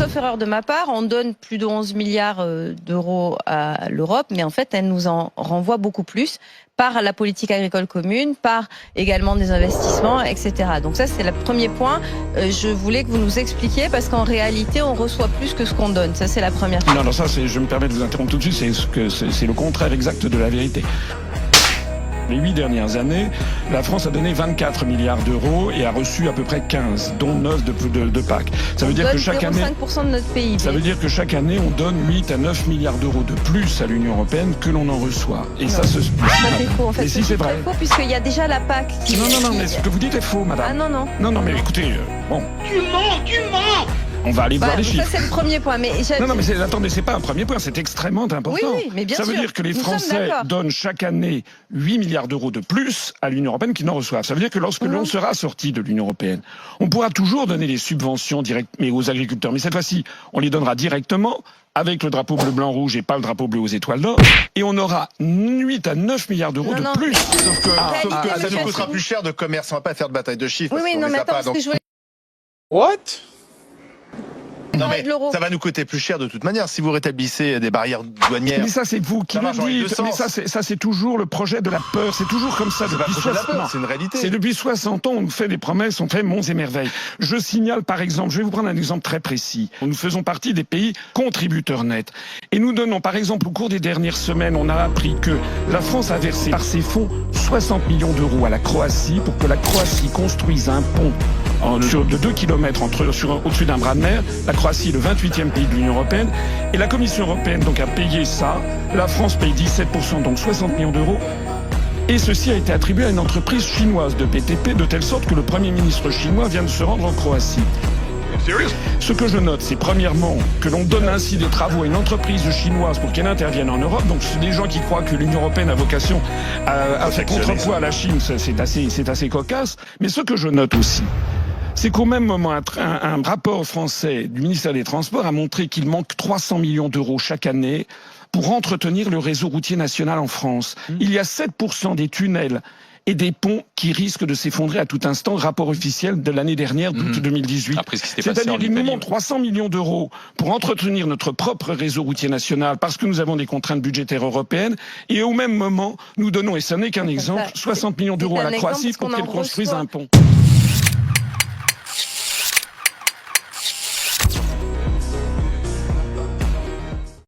sauf erreur de ma part, on donne plus de 11 milliards d'euros à l'Europe, mais en fait, elle nous en renvoie beaucoup plus par la politique agricole commune, par également des investissements, etc. Donc ça, c'est le premier point. Je voulais que vous nous expliquiez, parce qu'en réalité, on reçoit plus que ce qu'on donne. Ça, c'est la première chose. Non, ça, je me permets de vous interrompre tout de suite, c'est le contraire exact de la vérité. Les 8 dernières années, la France a donné 24 milliards d'euros et a reçu à peu près 15, dont 9 de PAC. Ça veut dire que chaque année, 0,5% de notre PIB. Ça veut dire que chaque année, on donne 8 à 9 milliards d'euros de plus à l'Union européenne que l'on en reçoit. Et ça, c'est faux. En fait, mais si c'est vrai. C'est faux, puisqu'il y a déjà la PAC. Non, mais ce que vous dites est faux, madame. Ah non. Non, mais écoutez, bon. Tu mens. On va aller voir les chiffres. Ça, c'est le premier point. Mais non, mais attendez, c'est pas un premier point, c'est extrêmement important. Oui, mais bien sûr. Ça veut dire que les Français donnent chaque année 8 milliards d'euros de plus à l'Union européenne qu'ils n'en reçoivent. Ça veut dire que lorsque l'on sera sorti de l'Union européenne, on pourra toujours donner des subventions directes mais aux agriculteurs. Mais cette fois-ci, on les donnera directement avec le drapeau bleu, blanc, rouge et pas le drapeau bleu aux étoiles d'or. Et on aura 8 à 9 milliards d'euros de plus. Sauf que ça nous coûtera plus cher de commerce. On va pas faire de bataille de chiffres. Oui, non, mais attends, parce que je voulais... What? Non mais ça va nous coûter plus cher de toute manière si vous rétablissez des barrières douanières. Mais ça c'est vous qui le dites. Mais ça c'est toujours le projet de la peur. C'est toujours comme ça depuis 60 ans. C'est une réalité. C'est depuis 60 ans on nous fait des promesses, on fait monts et merveilles. Je signale par exemple, je vais vous prendre un exemple très précis. Nous faisons partie des pays contributeurs nets et nous donnons par exemple au cours des dernières semaines, on a appris que la France a versé par ses fonds 60 millions d'euros à la Croatie pour que la Croatie construise un pont de 2 km au-dessus d'un bras de mer. La Croatie est le 28e pays de l'Union européenne et la Commission européenne donc a payé ça. La France paye 17%, donc 60 millions d'euros. Et ceci a été attribué à une entreprise chinoise de BTP, de telle sorte que le Premier ministre chinois vient de se rendre en Croatie. Ce que je note, c'est premièrement que l'on donne ainsi des travaux à une entreprise chinoise pour qu'elle intervienne en Europe. Donc c'est des gens qui croient que l'Union européenne a vocation à faire contrepoids à la Chine. C'est assez cocasse. Mais ce que je note aussi, c'est qu'au même moment, un rapport français du ministère des Transports a montré qu'il manque 300 millions d'euros chaque année pour entretenir le réseau routier national en France. Il y a 7% des tunnels et des ponts qui risquent de s'effondrer à tout instant, rapport officiel de l'année dernière, d'août 2018. C'est-à-dire qu'il nous manque 300 millions d'euros pour entretenir notre propre réseau routier national parce que nous avons des contraintes budgétaires européennes et au même moment, nous donnons, et ce n'est qu'un exemple, 60 millions d'euros à la Croatie pour qu'elle construise un pont.